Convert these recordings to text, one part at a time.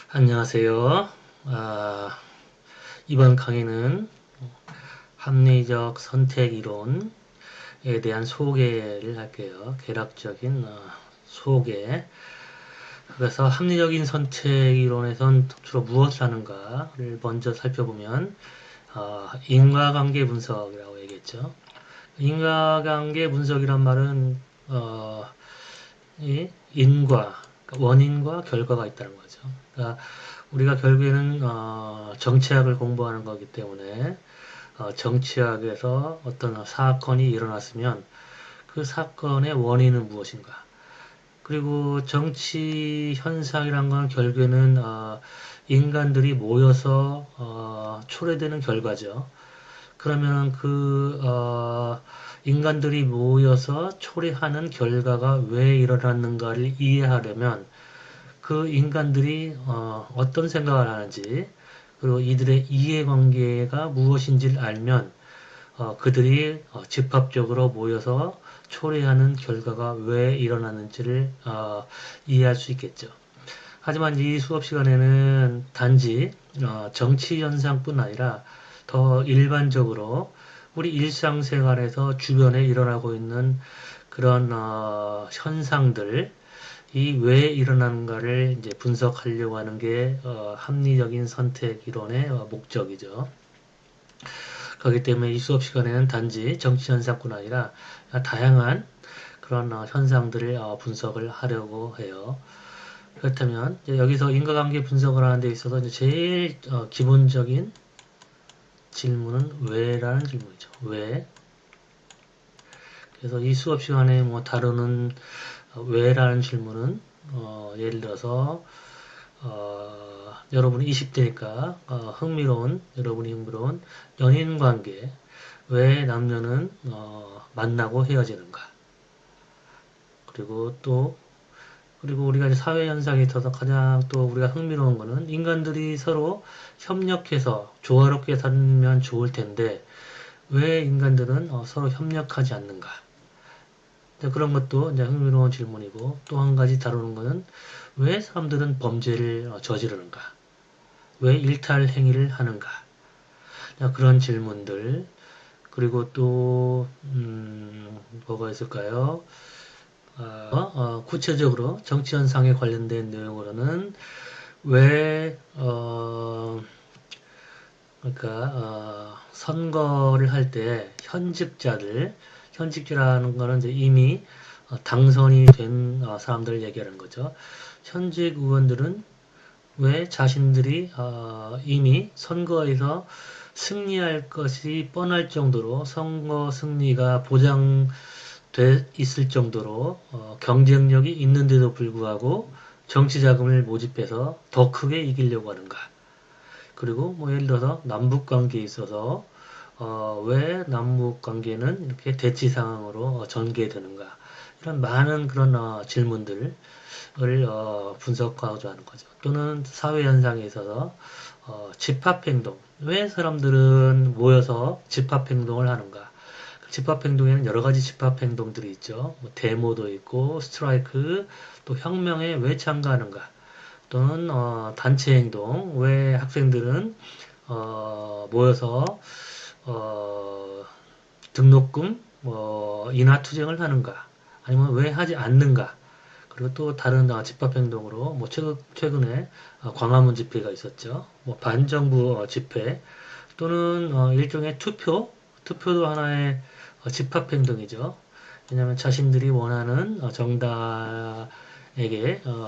안녕하세요. 이번 강의는 합리적 선택 이론에 대한 소개를 할게요. 개략적인 소개. 그래서 합리적인 선택 이론에선 주로 무엇을 하는가를 먼저 살펴보면 인과관계 분석이라고 얘기했죠. 인과관계 분석이란 말은 이 인과, 그러니까 원인과 결과가 있다는 거죠. 그러니까 우리가 결국에는 정치학을 공부하는 거기 때문에 정치학에서 어떤 사건이 일어났으면 그 사건의 원인은 무엇인가? 그리고 정치 현상이란 건 결국에는 인간들이 모여서 초래되는 결과죠. 그러면 인간들이 모여서 초래하는 결과가 왜 일어났는가를 이해하려면 그 인간들이 어떤 생각을 하는지 그리고 이들의 이해관계가 무엇인지를 알면 그들이 집합적으로 모여서 초래하는 결과가 왜 일어나는지를 이해할 수 있겠죠. 하지만 이 수업 시간에는 단지 정치 현상뿐 아니라 더 일반적으로 우리 일상생활에서 주변에 일어나고 있는 그런 현상들 이 왜 일어나는가를 이제 분석하려고 하는 게 합리적인 선택 이론의 목적이죠. 그렇기 때문에 이 수업 시간에는 단지 정치 현상뿐 아니라 다양한 그런 현상들을 분석을 하려고 해요. 그렇다면 여기서 인과관계 분석을 하는 데 있어서 이제 제일 기본적인 질문은 왜라는 질문이죠. 왜? 그래서 이 수업 시간에 뭐 다루는 왜라는 질문은 예를 들어서 여러분이 20대니까 여러분이 흥미로운 연인 관계, 왜 남녀는 만나고 헤어지는가? 그리고 또 그리고 우리가 이제 사회 현상에 있어서 가장 또 우리가 흥미로운 거는 인간들이 서로 협력해서 조화롭게 살면 좋을 텐데 왜 인간들은 서로 협력하지 않는가? 그런 것도 이제 흥미로운 질문이고 또 한 가지 다루는 거는 왜 사람들은 범죄를 저지르는가? 왜 일탈 행위를 하는가? 그런 질문들 그리고 또 뭐가 있을까요? 구체적으로 정치 현상에 관련된 내용으로는 왜 그러니까 선거를 할 때 현직자라는 거는 이제 이미 당선이 된 사람들을 얘기하는 거죠. 현직 의원들은 왜 자신들이 이미 선거에서 승리할 것이 뻔할 정도로 선거 승리가 보장돼 있을 정도로 경쟁력이 있는데도 불구하고 정치 자금을 모집해서 더 크게 이기려고 하는가? 그리고 뭐 예를 들어서 남북 관계에 있어서 왜 남북 관계는 이렇게 대치 상황으로 전개되는가? 이런 많은 그런 질문들을 분석하고자 하는 거죠. 또는 사회 현상에 있어서 집합 행동. 왜 사람들은 모여서 집합 행동을 하는가? 집합 행동에는 여러 가지 집합 행동들이 있죠. 뭐 데모도 있고 스트라이크, 또 혁명에 왜 참가하는가? 또는 단체 행동. 왜 학생들은 모여서 어, 등록금 인하 투쟁을 하는가? 아니면 왜 하지 않는가? 그리고 또 다른 집합행동으로 뭐 최근에 광화문 집회가 있었죠. 뭐 반정부 집회 또는 일종의 투표도 하나의 집합행동이죠. 왜냐하면 자신들이 원하는 정당에게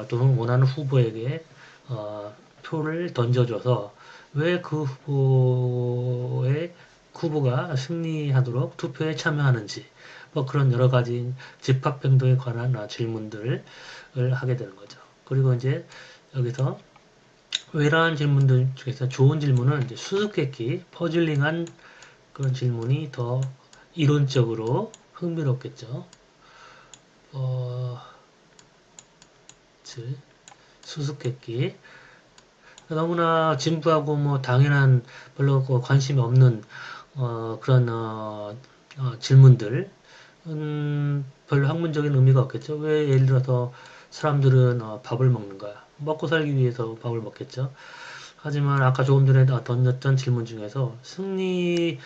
또는 원하는 후보에게 표를 던져줘서 왜 그 후보가 승리하도록 투표에 참여하는지 뭐 그런 여러 가지 집합행동에 관한 질문들을 하게 되는 거죠. 그리고 이제 여기서 왜라는 질문들 중에서 좋은 질문은 이제 수수께끼, 퍼즐링한 그런 질문이 더 이론적으로 흥미롭겠죠. 어, 수수께끼. 너무나 진부하고 뭐 당연한 별로 관심이 없는 그런 질문들 별로 학문적인 의미가 없겠죠. 왜 예를 들어서 사람들은 밥을 먹는가? 먹고 살기 위해서 밥을 먹겠죠. 하지만 아까 조금 전에 던졌던 질문 중에서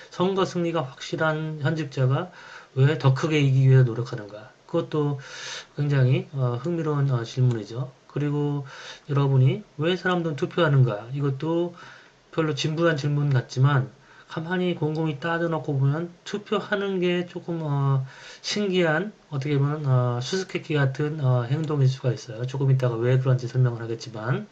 선거 승리가 확실한 현직자가 왜 더 크게 이기기 위해 노력하는가? 그것도 굉장히 흥미로운 질문이죠. 그리고 여러분이 왜 사람들은 투표하는가? 이것도 별로 진부한 질문 같지만 가만히 곰곰이 따져놓고 보면 투표하는 게 조금 신기한 어떻게 보면 수수께끼 같은 행동일 수가 있어요. 조금 이따가 왜 그런지 설명을 하겠지만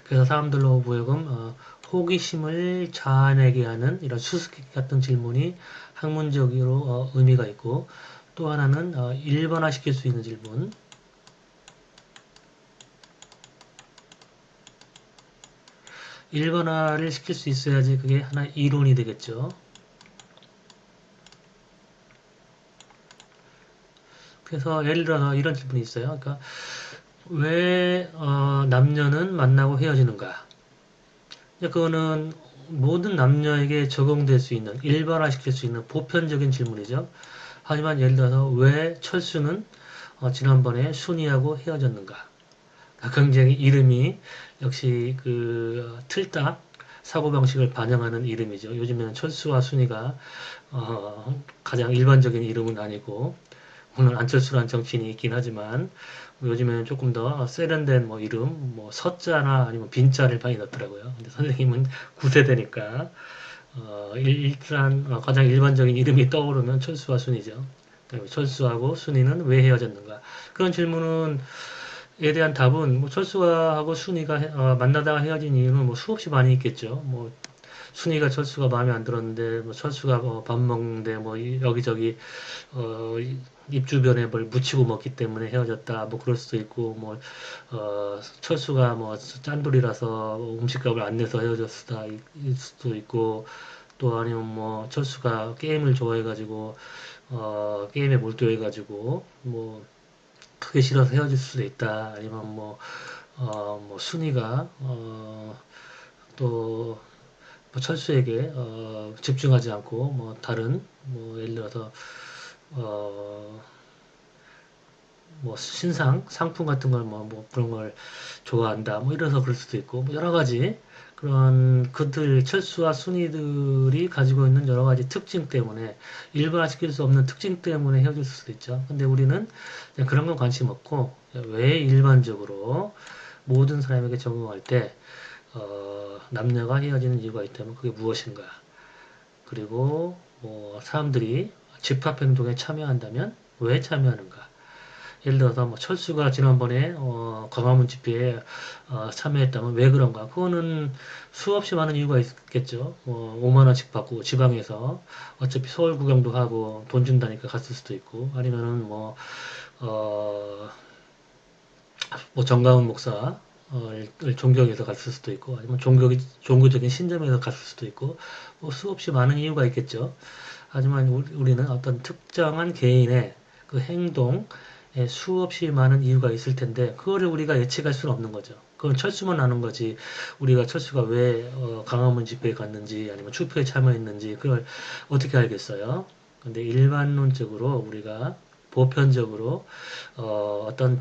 그래서 사람들로 보여금 호기심을 자아내게 하는 이런 수수께끼 같은 질문이 학문적으로 의미가 있고 또 하나는 일반화시킬 수 있는 질문 일반화를 시킬 수 있어야지 그게 하나의 이론이 되겠죠. 그래서 예를 들어서 이런 질문이 있어요. 그러니까 왜 남녀는 만나고 헤어지는가? 그거는 모든 남녀에게 적용될 수 있는 일반화시킬 수 있는 보편적인 질문이죠. 하지만 예를 들어서 왜 철수는 지난번에 순이하고 헤어졌는가? 굉장히 이름이 역시 그 틀딱 사고방식을 반영하는 이름이죠. 요즘에는 철수와 순이가 가장 일반적인 이름은 아니고 물론 안철수라는 정치인이 있긴 하지만 요즘에는 조금 더 세련된 뭐 이름, 뭐 서자나 아니면 빈자를 많이 넣더라고요. 근데 선생님은 9세대니까 일단 가장 일반적인 이름이 떠오르면 철수와 순이죠. 철수하고 순이는 왜 헤어졌는가? 그런 질문은 에 대한 답은 뭐 철수하고 순이가 만나다가 헤어진 이유는 뭐 수없이 많이 있겠죠. 뭐 순이가 철수가 마음에 안 들었는데 뭐 철수가 밥 먹는데 뭐 여기저기 어, 입 주변에 뭘 묻히고 먹기 때문에 헤어졌다. 뭐 그럴 수도 있고 뭐 철수가 뭐 짠돌이라서 음식값을 안 내서 헤어졌다. 일 수도 있고 또 아니면 뭐 철수가 게임을 좋아해가지고 게임에 몰두해가지고 뭐 그게 싫어서 헤어질 수도 있다. 아니면 뭐 순이가 또 뭐 철수에게 집중하지 않고 뭐 다른 뭐 예를 들어서 어, 뭐 신상 상품 같은 걸 뭐 그런 걸 좋아한다. 뭐 이래서 그럴 수도 있고 뭐 여러 가지 그런 그들 철수와 순이들이 가지고 있는 여러 가지 특징 때문에 일반화시킬 수 없는 특징 때문에 헤어질 수도 있죠. 근데 우리는 그냥 그런 건 관심 없고 왜 일반적으로 모든 사람에게 적용할 때 남녀가 헤어지는 이유가 있다면 그게 무엇인가? 그리고 뭐 사람들이 집합행동에 참여한다면 왜 참여하는가? 예를 들어서 뭐 철수가 지난번에 광화문 집회에 참여했다면 왜 그런가? 그거는 수없이 많은 이유가 있겠죠. 뭐 5만 원씩 받고 지방에서 어차피 서울 구경도 하고 돈 준다니까 갔을 수도 있고 아니면은 어, 뭐 정가은 목사 를 존경해서 갔을 수도 있고 아니면 종교적인 신념에서 갔을 수도 있고 뭐 수없이 많은 이유가 있겠죠. 하지만 우리는 어떤 특정한 개인의 그 행동에 수없이 많은 이유가 있을 텐데 그거를 우리가 예측할 수는 없는 거죠. 그건 철수만 아는 거지. 우리가 철수가 왜 광화문 집회에 갔는지 아니면 투표에 참여했는지 그걸 어떻게 알겠어요? 근데 일반론적으로 우리가 보편적으로 어떤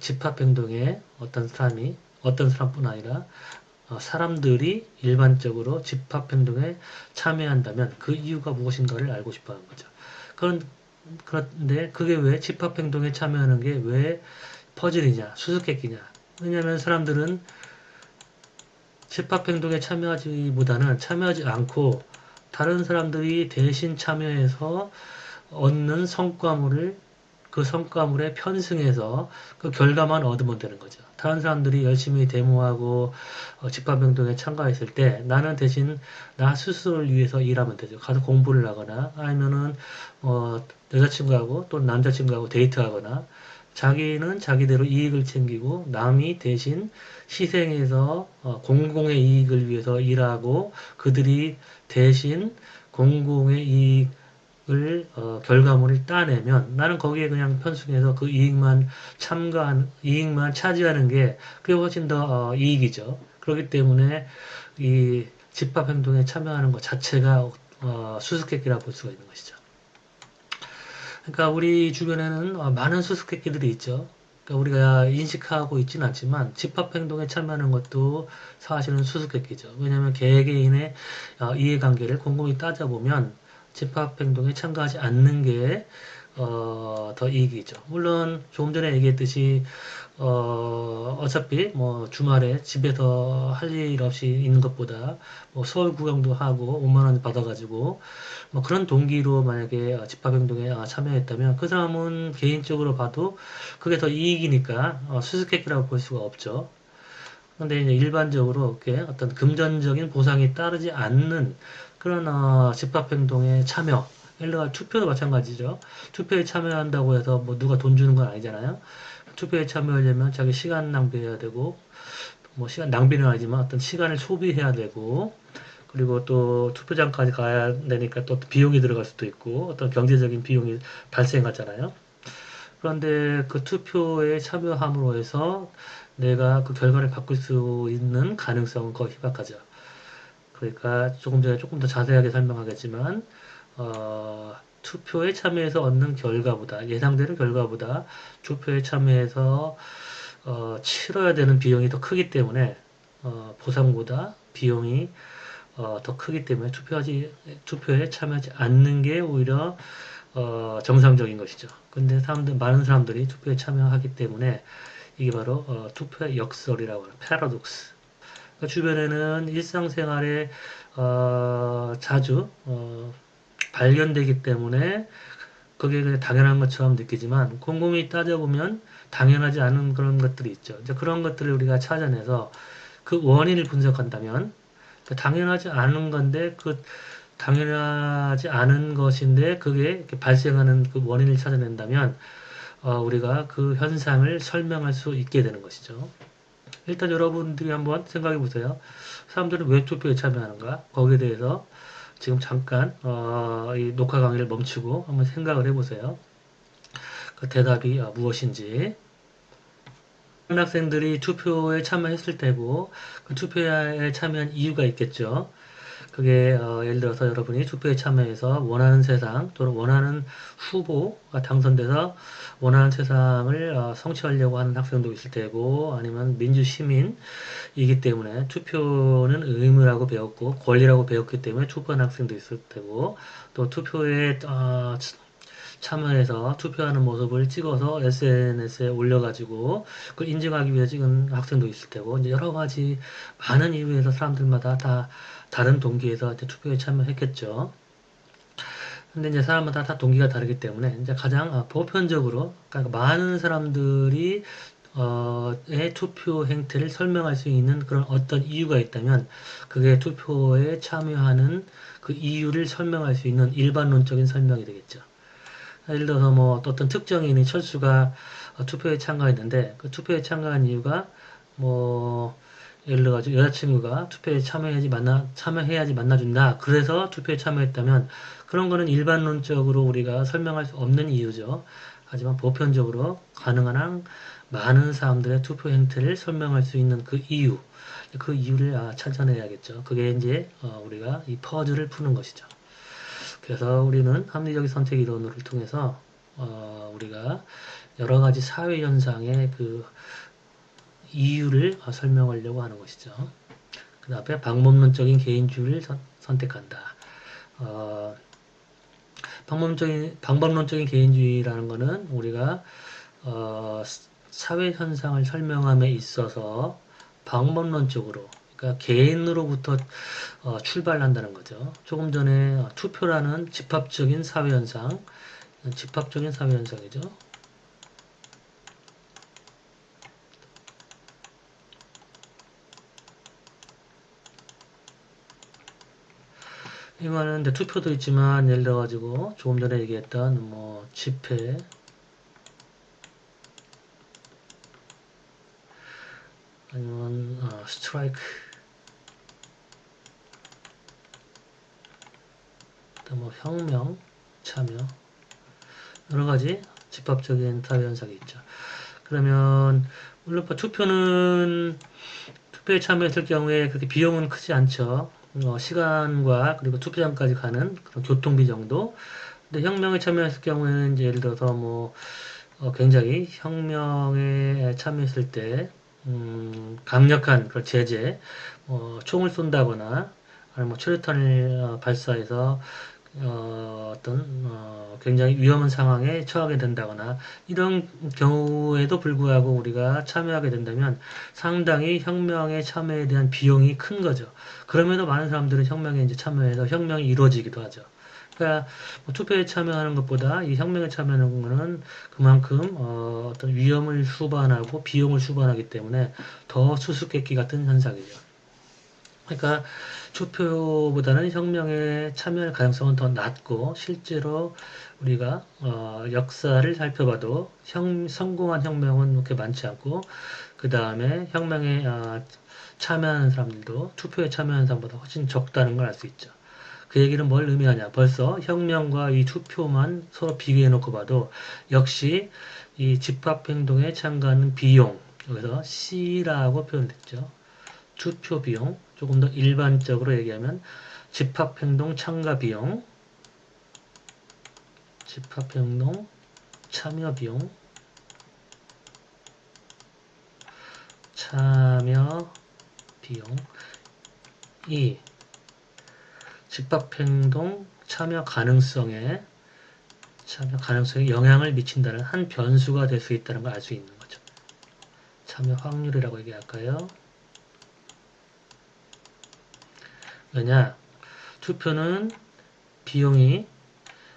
집합행동에 어떤 사람뿐 아니라 사람들이 일반적으로 집합행동에 참여한다면 그 이유가 무엇인가를 알고 싶어 하는 거죠. 그런데 그게 왜 집합행동에 참여하는 게 왜 퍼즐이냐, 수수께끼냐. 왜냐하면 사람들은 집합행동에 참여하지 않고 다른 사람들이 대신 참여해서 얻는 성과물을 그 성과물에 편승해서 그 결과만 얻으면 되는 거죠. 다른 사람들이 열심히 데모하고 집합행동에 참가했을 때 나는 대신 나 스스로를 위해서 일하면 되죠. 가서 공부를 하거나 아니면은 여자친구하고 또 남자친구하고 데이트하거나 자기는 자기대로 이익을 챙기고 남이 대신 희생해서 공공의 이익을 위해서 일하고 그들이 대신 공공의 이익을 결과물을 따내면 나는 거기에 그냥 편승해서 그 이익만 차지하는 게 그게 훨씬 더 이익이죠. 그렇기 때문에 이 집합행동에 참여하는 것 자체가 수수께끼라고 볼 수가 있는 것이죠. 그러니까 우리 주변에는 많은 수수께끼들이 있죠. 그러니까 우리가 인식하고 있지는 않지만 집합행동에 참여하는 것도 사실은 수수께끼죠. 왜냐하면 개개인의 이해관계를 곰곰이 따져보면 집합행동에 참가하지 않는 게 더 이익이죠. 물론 조금 전에 얘기했듯이 어차피 뭐 주말에 집에서 할 일 없이 있는 것보다 뭐 서울 구경도 하고 5만 원 받아가지고 뭐 그런 동기로 만약에 집합행동에 참여했다면 그 사람은 개인적으로 봐도 그게 더 이익이니까 수수께끼라고 볼 수가 없죠. 근데 이제 일반적으로 이렇게 어떤 금전적인 보상이 따르지 않는 그런 집합행동에 참여, 예를 들어 투표도 마찬가지죠. 투표에 참여한다고 해서 뭐 누가 돈 주는 건 아니잖아요. 투표에 참여하려면 자기 시간 낭비해야 되고, 뭐 시간 낭비는 아니지만 어떤 시간을 소비해야 되고, 그리고 또 투표장까지 가야 되니까 또 비용이 들어갈 수도 있고, 어떤 경제적인 비용이 발생하잖아요. 그런데 그 투표에 참여함으로 해서 내가 그 결과를 바꿀 수 있는 가능성은 거의 희박하죠. 그러니까 조금 전에 조금 더 자세하게 설명하겠지만, 투표에 참여해서 얻는 결과보다, 예상되는 결과보다 투표에 참여해서 치러야 되는 비용이 더 크기 때문에, 보상보다 비용이 더 크기 때문에 투표에 참여하지 않는 게 오히려 정상적인 것이죠. 근데 많은 사람들이 투표에 참여하기 때문에 이게 바로 투표의 역설이라고 하는 패러독스. 그러니까 주변에는 일상생활에 자주 발견되기 때문에 그게 그냥 당연한 것처럼 느끼지만 곰곰이 따져보면 당연하지 않은 그런 것들이 있죠. 이제 그런 것들을 우리가 찾아내서 그 원인을 분석한다면 당연하지 않은 건데 그 당연하지 않은 것인데 그게 이렇게 발생하는 그 원인을 찾아낸다면 우리가 그 현상을 설명할 수 있게 되는 것이죠. 일단 여러분들이 한번 생각해 보세요. 사람들은 왜 투표에 참여하는가? 거기에 대해서 지금 잠깐 이 녹화 강의를 멈추고 한번 생각을 해보세요. 그 대답이 무엇인지. 학생들이 투표에 참여했을 때고 그 투표에 참여한 이유가 있겠죠. 그게 예를 들어서 여러분이 투표에 참여해서 원하는 세상 또는 원하는 후보가 당선돼서 원하는 세상을 성취하려고 하는 학생도 있을 테고 아니면 민주시민이기 때문에 투표는 의무라고 배웠고 권리라고 배웠기 때문에 투표하는 학생도 있을 테고 또 투표에 참여해서 투표하는 모습을 찍어서 SNS에 올려가지고 그걸 인증하기 위해 찍은 학생도 있을 테고 이제 여러 가지 많은 이유에서 사람들마다 다 다른 동기에서 이제 투표에 참여했겠죠. 근데 이제 사람마다 다 동기가 다르기 때문에 이제 가장 보편적으로 그러니까 많은 사람들이 의 투표 행태를 설명할 수 있는 그런 어떤 이유가 있다면 그게 투표에 참여하는 그 이유를 설명할 수 있는 일반론적인 설명이 되겠죠. 예를 들어서 뭐 어떤 특정인이 철수가 투표에 참가했는데 그 투표에 참가한 이유가 뭐 예를 들어가지고 여자친구가 투표에 참여해야지 만나준다. 그래서 투표에 참여했다면 그런 거는 일반론적으로 우리가 설명할 수 없는 이유죠. 하지만 보편적으로 가능한 한 많은 사람들의 투표 행태를 설명할 수 있는 그 이유, 그 이유를 찾아내야겠죠. 그게 이제 우리가 이 퍼즐을 푸는 것이죠. 그래서 우리는 합리적 선택 이론을 통해서 우리가 여러 가지 사회 현상의 그 이유를 설명하려고 하는 것이죠. 그 다음에 방법론적인 개인주의를 선택한다. 어, 방법론적인 개인주의라는 것은 우리가 사회 현상을 설명함에 있어서 방법론적으로 그러니까 개인으로부터 출발한다는 거죠. 조금 전에 투표라는 집합적인 사회 현상이죠. 이거는 이제 투표도 있지만 예를 들어 가지고 조금 전에 얘기했던 뭐 집회 아니면 스트라이크 또 뭐 혁명 참여 여러 가지 집합적인 사회 현상이 있죠. 그러면 물론 투표에 참여했을 경우에 그렇게 비용은 크지 않죠. 시간과 그리고 투표장까지 가는 그런 교통비 정도. 근데 혁명에 참여했을 경우에는 이제 예를 들어서 뭐 굉장히 혁명에 참여했을 때 강력한 그런 제재, 총을 쏜다거나 아니면 뭐 최루탄을 발사해서 굉장히 위험한 상황에 처하게 된다거나 이런 경우에도 불구하고 우리가 참여하게 된다면 상당히 혁명에 참여에 대한 비용이 큰 거죠. 그럼에도 많은 사람들은 혁명에 이제 참여해서 혁명이 이루어지기도 하죠. 그러니까 뭐 투표에 참여하는 것보다 이 혁명에 참여하는 거는 그만큼 어떤 위험을 수반하고 비용을 수반하기 때문에 더 수수께끼 같은 현상이죠. 그러니까 투표보다는 혁명에 참여할 가능성은 더 낮고 실제로 우리가 역사를 살펴봐도 성공한 혁명은 그렇게 많지 않고 그 다음에 혁명에 참여하는 사람들도 투표에 참여하는 사람보다 훨씬 적다는 걸 알 수 있죠. 그 얘기는 뭘 의미하냐? 벌써 혁명과 이 투표만 서로 비교해 놓고 봐도 역시 이 집합행동에 참가하는 비용, 여기서 C라고 표현됐죠. 투표 비용, 조금 더 일반적으로 얘기하면 집합행동 참가 비용, 집합행동 참여 비용, 참여 비용이 집합행동 참여 가능성에 영향을 미친다는 한 변수가 될 수 있다는 걸 알 수 있는 거죠. 참여 확률이라고 얘기할까요? 왜냐? 투표는 비용이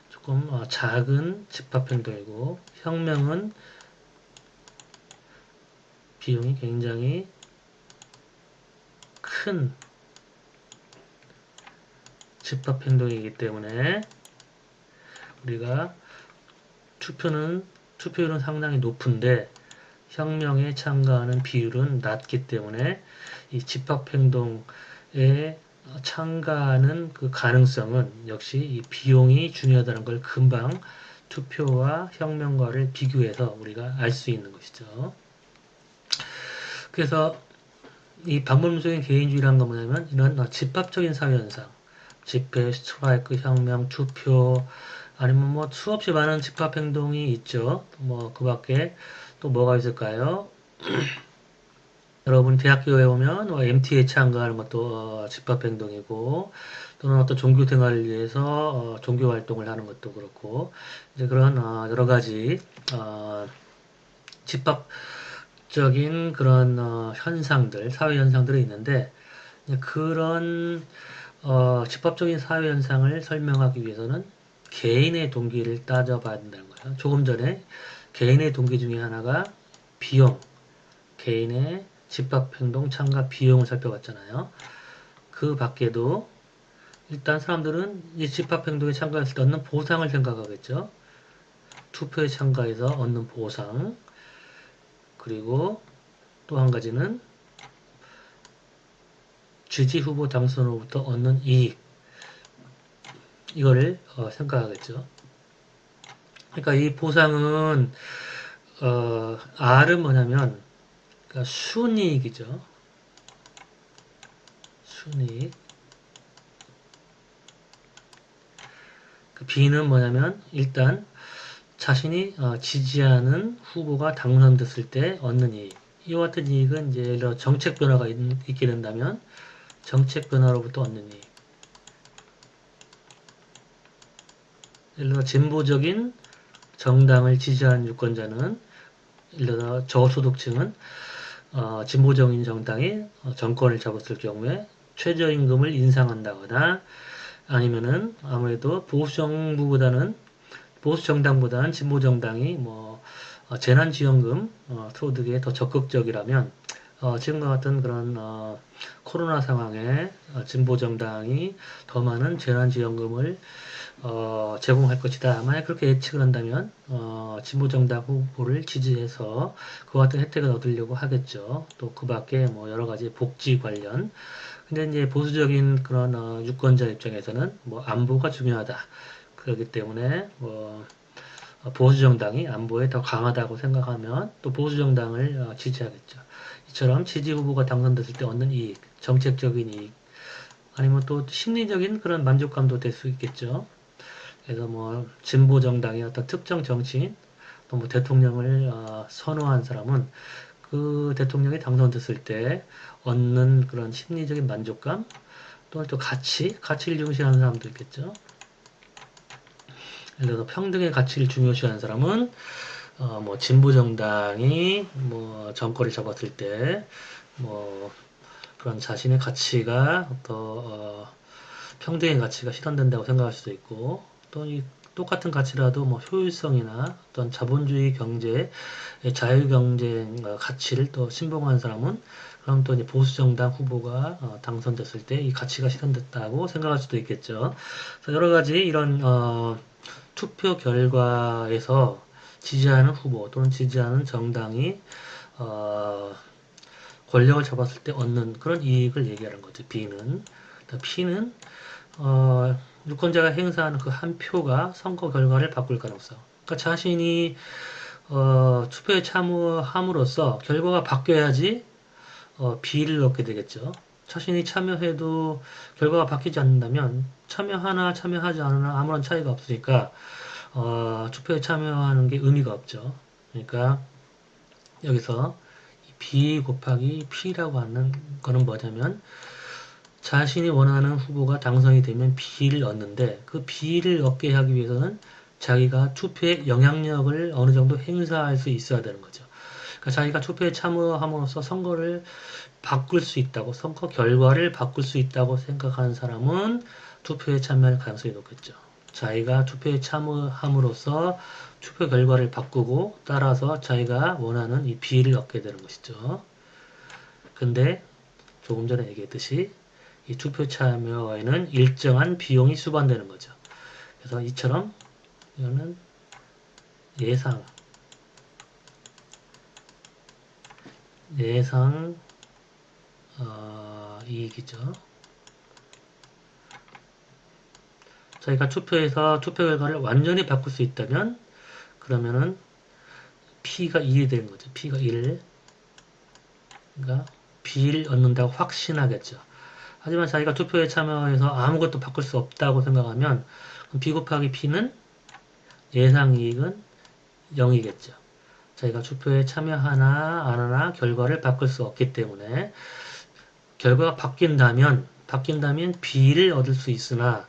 조금 작은 집합행동이고 혁명은 비용이 굉장히 큰 집합행동이기 때문에 우리가 투표율은 상당히 높은데 혁명에 참가하는 비율은 낮기 때문에 이 집합행동에 참가하는 그 가능성은 역시 이 비용이 중요하다는 걸 금방 투표와 혁명과를 비교해서 우리가 알 수 있는 것이죠. 그래서 이 반복적인 개인주의라는 건 뭐냐면 이런 집합적인 사회현상, 집회, 스트라이크, 혁명, 투표 아니면 뭐 수없이 많은 집합행동이 있죠. 뭐 그 밖에 또 뭐가 있을까요? 여러분 대학교에 오면 MT에 참가하는 것도 집합행동이고 또는 어떤 종교 생활을 위해서 종교 활동을 하는 것도 그렇고 이제 그런 여러 가지 집합적인 그런 현상들, 사회 현상들이 있는데 그런 집합적인 사회 현상을 설명하기 위해서는 개인의 동기를 따져봐야 된다는 거예요. 조금 전에 개인의 동기 중에 하나가 비용, 개인의 집합행동 참가 비용을 살펴봤잖아요. 그 밖에도 일단 사람들은 이 집합행동에 참가했을 때 얻는 보상을 생각하겠죠. 투표에 참가해서 얻는 보상, 그리고 또 한 가지는 지지 후보 당선으로부터 얻는 이익, 이거를 생각하겠죠. 그러니까 이 보상은 R은 뭐냐면 그러니까 순이익이죠. 순이익. 그 B는 뭐냐면 일단 자신이 지지하는 후보가 당선됐을 때 얻는 이익. 이와 같은 이익은 이제 예를 들어 정책 변화가 있게 된다면 정책 변화로부터 얻는 이익. 예를 들어 진보적인 정당을 지지하는 유권자는 예를 들어 저소득층은 진보적인 정당이 정권을 잡았을 경우에 최저임금을 인상한다거나 아니면은 아무래도 보수 정당보다는 진보 정당이 뭐 재난지원금 소득에 더 적극적이라면 지금과 같은 그런 코로나 상황에 진보 정당이 더 많은 재난지원금을 제공할 것이다. 만약 그렇게 예측을 한다면 진보 정당 후보를 지지해서 그와 같은 혜택을 얻으려고 하겠죠. 또 그 밖에 뭐 여러 가지 복지 관련. 근데 이제 보수적인 그런 유권자 입장에서는 뭐 안보가 중요하다. 그렇기 때문에 뭐 보수 정당이 안보에 더 강하다고 생각하면 또 보수 정당을 지지하겠죠. 이처럼 지지 후보가 당선됐을 때 얻는 이익, 정책적인 이익, 아니면 또 심리적인 그런 만족감도 될 수 있겠죠. 그래서 뭐 진보 정당의 어떤 특정 정치인 또 뭐 대통령을 선호한 사람은 그 대통령이 당선됐을 때 얻는 그런 심리적인 만족감 또는 또 가치를 중시하는 사람도 있겠죠. 예를 들어서 평등의 가치를 중요시하는 사람은 뭐 진보 정당이 뭐 정권을 잡았을 때 뭐 그런 자신의 가치가 평등의 가치가 실현된다고 생각할 수도 있고 또 이 똑같은 가치라도 뭐 효율성이나 어떤 자본주의 경제, 자유 경쟁 가치를 또 신봉하는 사람은 그럼 또 이제 보수 정당 후보가 당선됐을 때 이 가치가 실현됐다고 생각할 수도 있겠죠. 그래서 여러 가지 이런 투표 결과에서 지지하는 후보 또는 지지하는 정당이 어, 권력을 잡았을 때 얻는 그런 이익을 얘기하는 거죠. B는. P는 유권자가 행사하는 그 한 표가 선거 결과를 바꿀 가능성. 그러니까 자신이 투표에 참여함으로써 결과가 바뀌어야지 B를 얻게 되겠죠. 자신이 참여해도 결과가 바뀌지 않는다면 참여하나 참여하지 않으나 아무런 차이가 없으니까 투표에 참여하는 게 의미가 없죠. 그러니까 여기서 B 곱하기 P라고 하는 거는 뭐냐면 자신이 원하는 후보가 당선이 되면 B를 얻는데 그 B를 얻게 하기 위해서는 자기가 투표에 영향력을 어느 정도 행사할 수 있어야 되는 거죠. 그러니까 자기가 투표에 참여함으로써 선거를 바꿀 수 있다고, 선거 결과를 바꿀 수 있다고 생각하는 사람은 투표에 참여할 가능성이 높겠죠. 자기가 투표에 참여함으로써 투표 결과를 바꾸고 따라서 자기가 원하는 이 B를 얻게 되는 것이죠. 근데 조금 전에 얘기했듯이 이 투표 참여에는 일정한 비용이 수반되는 거죠. 그래서 이처럼 이거는 예상 이익이죠. 저희가 투표에서 투표 결과를 완전히 바꿀 수 있다면 그러면은 P가 1이 되는 거죠. P가 1. 그러니까 B를 얻는다고 확신하겠죠. 하지만 자기가 투표에 참여해서 아무것도 바꿀 수 없다고 생각하면 B 곱하기 P는 예상이익은 0이겠죠. 자기가 투표에 참여하나 안 하나 결과를 바꿀 수 없기 때문에 결과가 바뀐다면 B를 얻을 수 있으나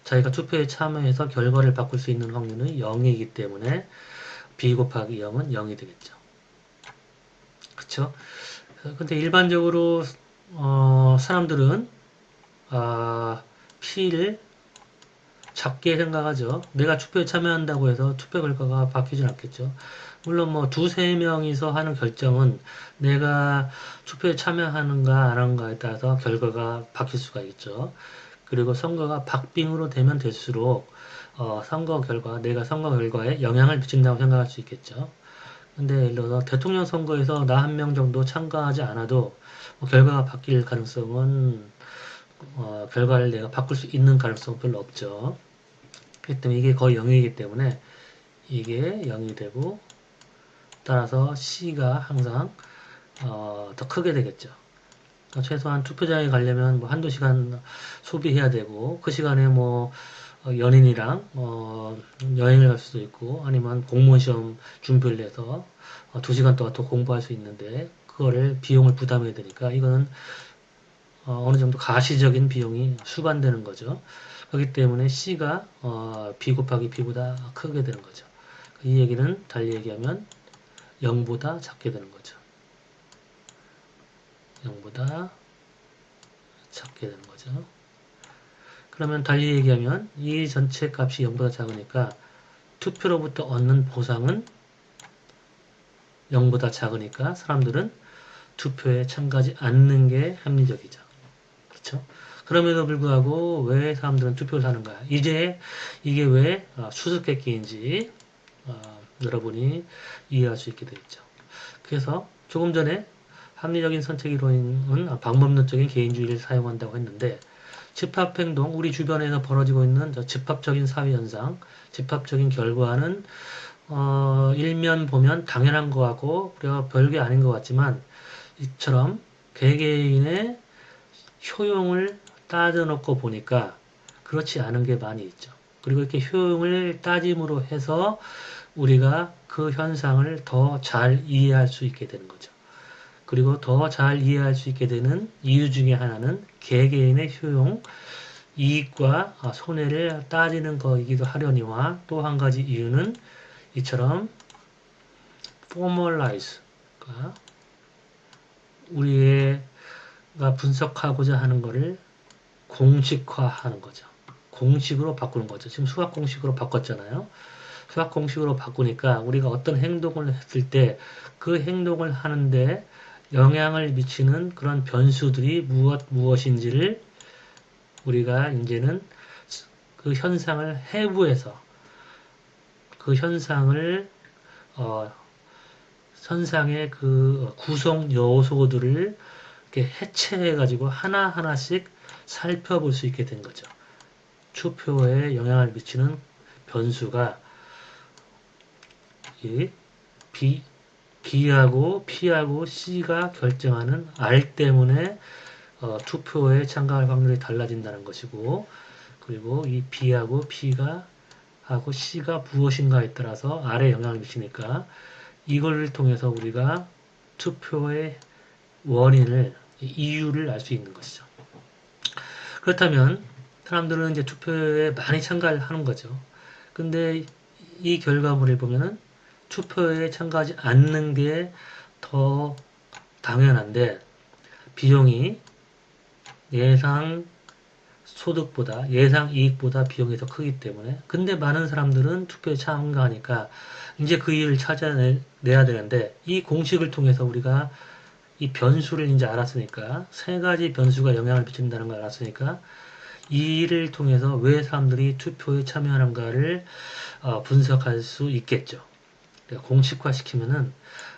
자기가 투표에 참여해서 결과를 바꿀 수 있는 확률은 0이기 때문에 B 곱하기 0은 0이 되겠죠. 그쵸? 근데 일반적으로 사람들은 P를 작게 생각하죠. 내가 투표에 참여한다고 해서 투표 결과가 바뀌진 않겠죠. 물론 뭐 두세 명이서 하는 결정은 내가 투표에 참여하는가 안 하는가에 따라서 결과가 바뀔 수가 있죠. 그리고 선거가 박빙으로 되면 될수록 내가 선거 결과에 영향을 미친다고 생각할 수 있겠죠. 근데 예를 들어서 대통령 선거에서 나 한 명 정도 참가하지 않아도 뭐 결과가 바뀔 가능성은 결과를 내가 바꿀 수 있는 가능성은 별로 없죠. 그렇기 때문에 이게 거의 0이기 때문에 이게 0이 되고 따라서 C가 항상 더 크게 되겠죠. 그러니까 최소한 투표장에 가려면 뭐 한두 시간 소비해야 되고 그 시간에 뭐 연인이랑 여행을 갈 수도 있고 아니면 공무원 시험 준비를 해서 2시간 동안 더 공부할 수 있는데 그거를 비용을 부담해야 되니까 이거는 어느 정도 가시적인 비용이 수반되는 거죠. 그렇기 때문에 C가 B 곱하기 B보다 크게 되는 거죠. 이 얘기는 달리 얘기하면 0보다 작게 되는 거죠. 0보다 작게 되는 거죠. 그러면 달리 얘기하면 이 전체 값이 0보다 작으니까 투표로부터 얻는 보상은 0보다 작으니까 사람들은 투표에 참가하지 않는 게 합리적이죠. 그렇죠? 그럼에도 불구하고 왜 사람들은 투표를 하는가? 이제 이게 왜 수수께끼인지 여러분이 이해할 수 있게 되겠죠. 그래서 조금 전에 합리적인 선택 이론은 방법론적인 개인주의를 사용한다고 했는데 집합행동, 우리 주변에서 벌어지고 있는 집합적인 사회현상, 집합적인 결과는 일면 보면 당연한 것 같고 그리고 별게 아닌 것 같지만 이처럼 개개인의 효용을 따져놓고 보니까 그렇지 않은 게 많이 있죠. 그리고 이렇게 효용을 따짐으로 해서 우리가 그 현상을 더 잘 이해할 수 있게 되는 거죠. 그리고 더 잘 이해할 수 있게 되는 이유 중에 하나는 개개인의 효용, 이익과 손해를 따지는 거이기도 하려니와 또 한 가지 이유는 이처럼 formalize, 그러니까 우리가 분석하고자 하는 것을 공식화하는 거죠. 공식으로 바꾸는 거죠. 지금 수학 공식으로 바꿨잖아요. 수학 공식으로 바꾸니까 우리가 어떤 행동을 했을 때 그 행동을 하는데 영향을 미치는 그런 변수들이 무엇인지를 우리가 이제는 그 현상을 해부해서 그 현상을 현상의 그 구성 요소들을 이렇게 해체해 가지고 하나하나씩 살펴볼 수 있게 된 거죠. 투표에 영향을 미치는 변수가 이 B하고 P하고 C가 결정하는 R 때문에 투표에 참가할 확률이 달라진다는 것이고, 그리고 이 B하고 P가 하고 C가 무엇인가에 따라서 R에 영향을 미치니까 이걸 통해서 우리가 투표의 원인을, 이유를 알 수 있는 것이죠. 그렇다면 사람들은 이제 투표에 많이 참가를 하는 거죠. 근데 이 결과물을 보면은 투표에 참가하지 않는 게 더 당연한데 비용이 예상 소득보다 예상 이익보다 비용이 더 크기 때문에, 근데 많은 사람들은 투표에 참가하니까 이제 그 이유를 찾아내야 되는데 이 공식을 통해서 우리가 이 변수를 이제 알았으니까 세 가지 변수가 영향을 미친다는 걸 알았으니까 이 일을 통해서 왜 사람들이 투표에 참여하는가를 분석할 수 있겠죠. 공식화 시키면은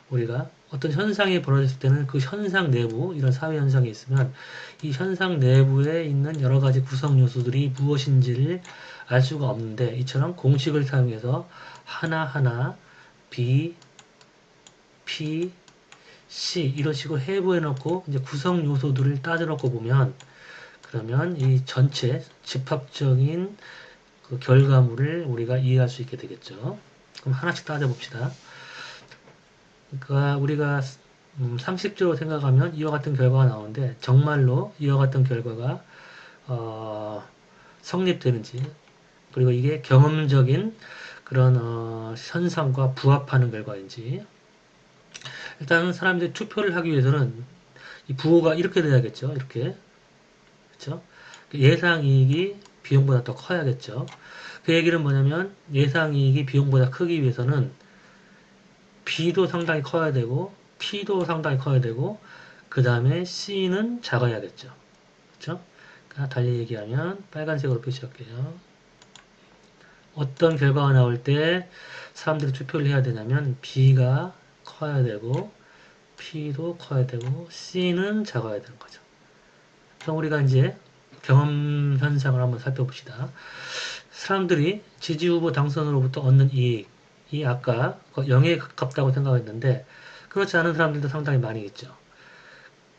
우리가 어떤 현상이 벌어졌을 때는 그 현상 내부, 이런 사회 현상이 있으면 이 현상 내부에 있는 여러 가지 구성 요소들이 무엇인지를 알 수가 없는데 이처럼 공식을 사용해서 하나하나 B, P, C 이런 식으로 해부해 놓고 이제 구성 요소들을 따져 놓고 보면, 그러면 이 전체 집합적인 그 결과물을 우리가 이해할 수 있게 되겠죠. 그럼 하나씩 따져봅시다. 그러니까 우리가 상식적으로 생각하면 이와 같은 결과가 나오는데 정말로 이와 같은 결과가 성립되는지, 그리고 이게 경험적인 그런 현상과 부합하는 결과인지. 일단 사람들이 투표를 하기 위해서는 이 부호가 이렇게 돼야겠죠. 이렇게. 그렇죠? 예상 이익이 비용보다 더 커야겠죠. 그 얘기는 뭐냐면 예상 이익이 비용보다 크기 위해서는 B도 상당히 커야 되고 P도 상당히 커야 되고 그 다음에 C는 작아야겠죠. 그렇죠? 그러니까 달리 얘기하면 빨간색으로 표시할게요. 어떤 결과가 나올 때 사람들이 투표를 해야 되냐면 B가 커야 되고 P도 커야 되고 C는 작아야 되는 거죠. 그럼 우리가 이제 경험 현상을 한번 살펴봅시다. 사람들이 지지 후보 당선으로부터 얻는 이익이 아까 0에 가깝다고 생각했는데 그렇지 않은 사람들도 상당히 많이 있죠.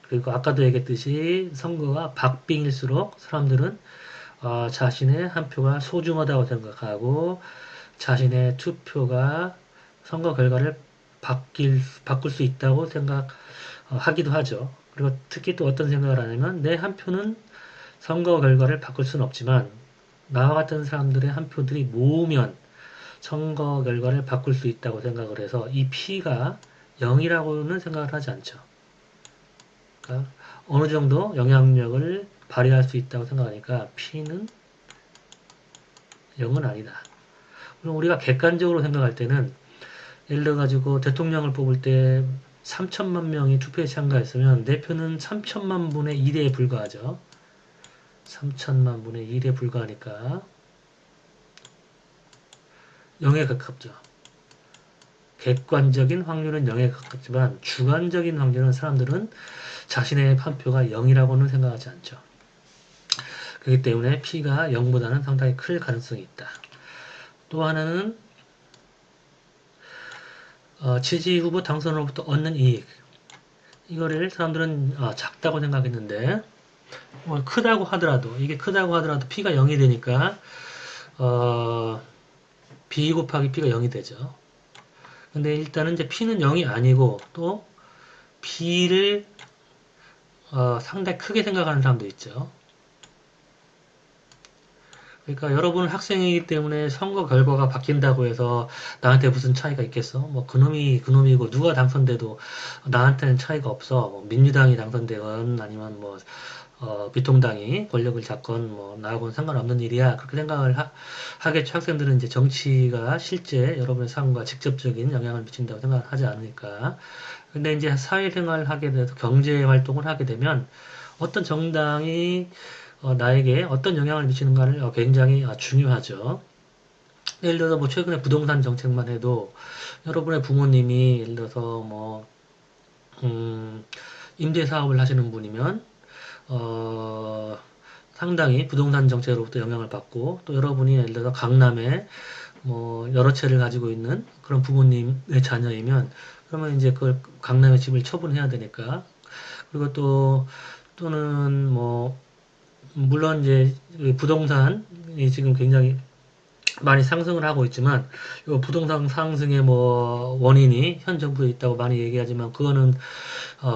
그리고 아까도 얘기했듯이 선거가 박빙일수록 사람들은 자신의 한 표가 소중하다고 생각하고 자신의 투표가 선거 결과를 바꿀 수 있다고 생각하기도 하죠. 그리고 특히 또 어떤 생각을 하냐면 내 한 표는 선거 결과를 바꿀 수는 없지만 나와 같은 사람들의 한 표들이 모으면 선거 결과를 바꿀 수 있다고 생각을 해서 이 P가 0이라고는 생각을 하지 않죠. 그러니까 어느 정도 영향력을 발휘할 수 있다고 생각하니까 P는 0은 아니다. 그럼 우리가 객관적으로 생각할 때는 예를 들어 가지고 대통령을 뽑을 때 3천만 명이 투표에 참가했으면 내 표는 3천만 분의 1에 불과하죠. 3천만 분의 1에 불과하니까 0에 가깝죠. 객관적인 확률은 0에 가깝지만 주관적인 확률은 사람들은 자신의 한 표가 0이라고는 생각하지 않죠. 그렇기 때문에 P가 0보다는 상당히 클 가능성이 있다. 또 하나는 지지 후보 당선으로부터 얻는 이익. 이거를 사람들은 작다고 생각했는데 크다고 하더라도 이게 크다고 하더라도 P가 0이 되니까 B 곱하기 P가 0이 되죠. 근데 일단은 이제 P는 0이 아니고 또 B를 상당히 크게 생각하는 사람도 있죠. 그러니까 여러분은 학생이기 때문에 선거 결과가 바뀐다고 해서 나한테 무슨 차이가 있겠어? 뭐 그놈이 그놈이고 누가 당선돼도 나한테는 차이가 없어. 뭐 민주당이 당선되건 아니면 뭐 미통당이 권력을 잡건 뭐 나하고는 상관없는 일이야. 그렇게 생각을 하겠죠. 학생들은 이제 정치가 실제 여러분의 삶과 직접적인 영향을 미친다고 생각을 하지 않으니까. 근데 이제 사회생활을 하게 돼서 경제 활동을 하게 되면 어떤 정당이 나에게 어떤 영향을 미치는가를 굉장히 중요하죠. 예를 들어서 뭐 최근에 부동산 정책만 해도 여러분의 부모님이 예를 들어서 뭐 임대 사업을 하시는 분이면 어, 상당히 부동산 정책으로부터 영향을 받고 또 여러분이 예를 들어서 강남에 뭐 여러 채를 가지고 있는 그런 부모님의 자녀이면 그러면 이제 그 강남의 집을 처분해야 되니까 그리고 또 또는 뭐 물론 이제 부동산이 지금 굉장히 많이 상승을 하고 있지만 이 부동산 상승의 뭐 원인이 현 정부에 있다고 많이 얘기하지만 그거는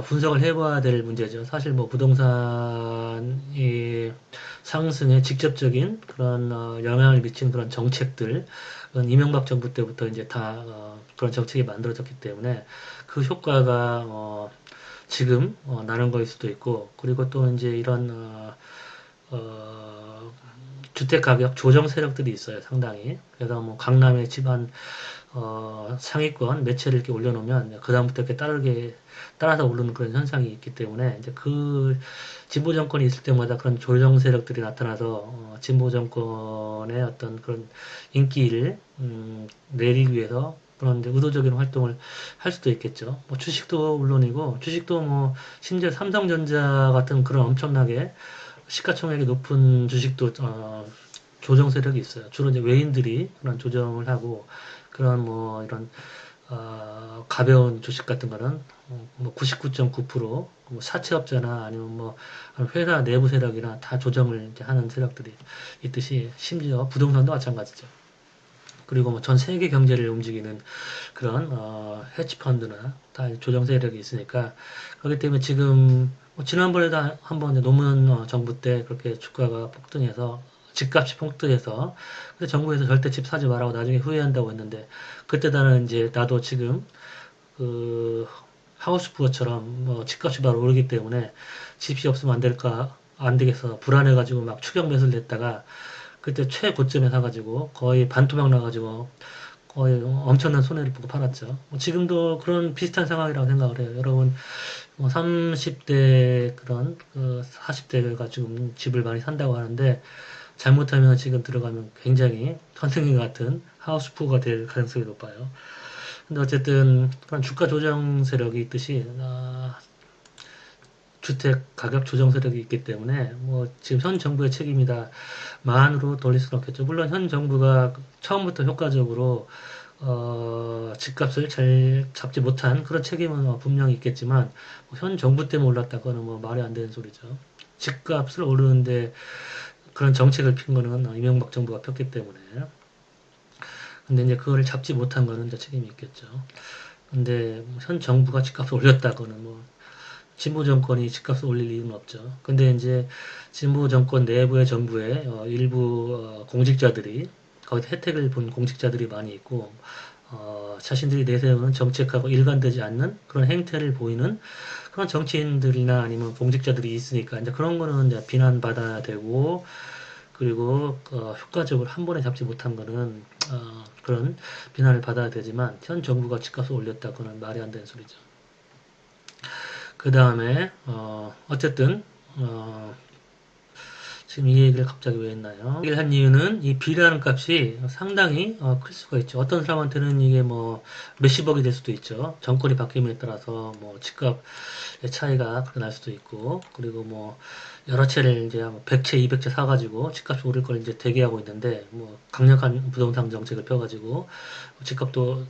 분석을 해봐야 될 문제죠. 사실 뭐 부동산이 상승에 직접적인 그런 영향을 미친 그런 정책들, 그건 이명박 정부 때부터 이제 다 그런 정책이 만들어졌기 때문에 그 효과가 지금 나는 거일 수도 있고 그리고 또 이제 이런 어, 주택 가격 조정 세력들이 있어요, 상당히. 그래서 뭐 강남의 집안 상위권 매체를 이렇게 올려놓으면 그다음부터 이렇게 따라서 오르는 그런 현상이 있기 때문에 이제 그 진보 정권이 있을 때마다 그런 조정 세력들이 나타나서 진보 정권의 어떤 그런 인기를 내리기 위해서 그런 이제 의도적인 활동을 할 수도 있겠죠. 뭐 주식도 물론이고 주식도 뭐 심지어 삼성전자 같은 그런 엄청나게 시가총액이 높은 주식도 조정 세력이 있어요. 주로 이제 외인들이 그런 조정을 하고 그런 뭐 이런 가벼운 주식 같은 거는 뭐 99.9%, 뭐 사채업자나 아니면 뭐 회사 내부 세력이나 다 조정을 이제 하는 세력들이 있듯이 심지어 부동산도 마찬가지죠. 그리고 뭐 전 세계 경제를 움직이는 그런 헤지펀드나 다 조정 세력이 있으니까 그렇기 때문에 지금 뭐 지난번에도 한번 노무현 정부 때 그렇게 주가가 폭등해서 집값이 폭등해서 근데 정부에서 절대 집 사지 말라고 나중에 후회한다고 했는데 그때 나는 이제 나도 지금 그 하우스푸어처럼 뭐 집값이 바로 오르기 때문에 집이 없으면 안 될까 안 되겠어 불안해가지고 막 추격 매수를 냈다가 그때 최고점에 사가지고 거의 반토막 나가지고 거의 엄청난 손해를 보고 팔았죠. 뭐 지금도 그런 비슷한 상황이라고 생각을 해요. 여러분, 뭐 30대 그런 그 40대가 지금 집을 많이 산다고 하는데 잘못하면 지금 들어가면 굉장히 선생님 같은 하우스푸어가 될 가능성이 높아요. 근데 어쨌든 그런 주가 조정 세력이 있듯이 주택 가격 조정 세력이 있기 때문에 뭐 지금 현 정부의 책임이다 만으로 돌릴 수는 없겠죠. 물론 현 정부가 처음부터 효과적으로 집값을 잘 잡지 못한 그런 책임은 분명히 있겠지만 뭐현 정부 때문에 올랐다고는 뭐 말이 안 되는 소리죠. 집값을 오르는데 그런 정책을 핀 거는 이명박 정부가 폈기 때문에 근데 이제 그거를 잡지 못한 거는 이제 책임이 있겠죠. 근데 뭐현 정부가 집값을 올렸다고는 뭐 진보 정권이 집값을 올릴 이유는 없죠. 근데 이제 진보 정권 내부의 정부의 일부 공직자들이 거기서 혜택을 본 공직자들이 많이 있고 자신들이 내세우는 정책하고 일관되지 않는 그런 행태를 보이는 그런 정치인들이나 아니면 공직자들이 있으니까 이제 그런 거는 이제 비난받아야 되고 그리고 효과적으로 한 번에 잡지 못한 거는 그런 비난을 받아야 되지만 현 정부가 집값을 올렸다고는 말이 안 되는 소리죠. 그 다음에 어쨌든 지금 이 얘기를 갑자기 왜 했나요? 이 얘기를 한 이유는 이 B라는 값이 상당히 클 수가 있죠. 어떤 사람한테는 이게 뭐 몇십억이 될 수도 있죠. 정권이 바뀜에 따라서 뭐 집값의 차이가 그렇게 날 수도 있고 그리고 뭐 여러 채를 이제 100채, 200채 사가지고 집값이 오를 걸 이제 대기하고 있는데 뭐 강력한 부동산 정책을 펴가지고 집값도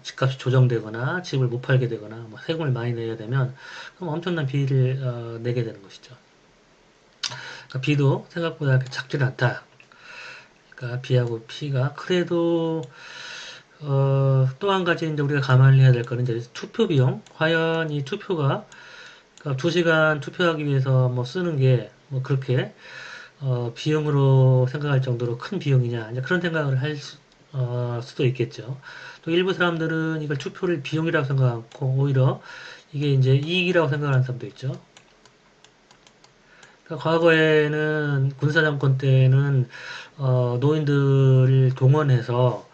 집값이 조정되거나 집을 못 팔게 되거나 뭐 세금을 많이 내야 되면 그럼 엄청난 비를 내게 되는 것이죠. 그러니까 B도 생각보다 작지는 않다. 그러니까 B하고 P가 그래도 또 한 가지 이제 우리가 감안해야 될 거는 이제 투표 비용. 과연 이 투표가 그러니까 2시간 투표하기 위해서 뭐 쓰는 게 뭐 그렇게 비용으로 생각할 정도로 큰 비용이냐 이제 그런 생각을 할 수도 있겠죠. 또 일부 사람들은 이걸 투표를 비용이라고 생각하고 오히려 이게 이제 이익이라고 생각하는 사람도 있죠. 그러니까 과거에는 군사정권 때는 노인들을 동원해서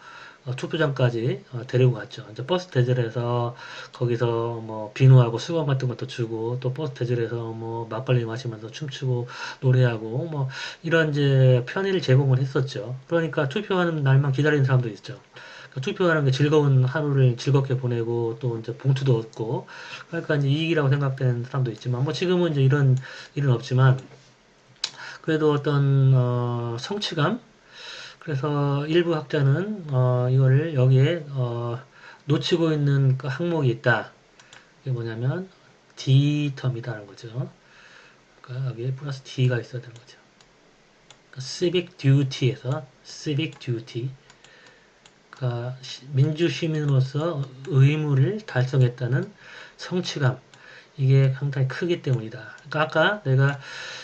투표장까지 데리고 갔죠. 이제 버스 대절해서 거기서 뭐 비누하고 수건 같은 것도 주고 또 버스 대절해서 뭐 막걸리 마시면서 춤추고 노래하고 뭐 이런 이제 편의를 제공을 했었죠. 그러니까 투표하는 날만 기다리는 사람도 있죠. 그러니까 투표하는 게 즐거운 하루를 즐겁게 보내고 또 이제 봉투도 얻고 그러니까 이제 이익이라고 생각되는 사람도 있지만 뭐 지금은 이제 이런 일은 없지만 그래도 어떤 성취감 그래서 일부 학자는 이거를 여기에 놓치고 있는 그 항목이 있다. 이게 뭐냐면 D 텀이다라는 거죠. 그러니까 여기에 플러스 D가 있어야 되는 거죠. 그러니까 civic duty에서 civic duty, 그러니까 민주 시민으로서 의무를 달성했다는 성취감. 이게 상당히 크기 때문이다. 그러니까 아까 내가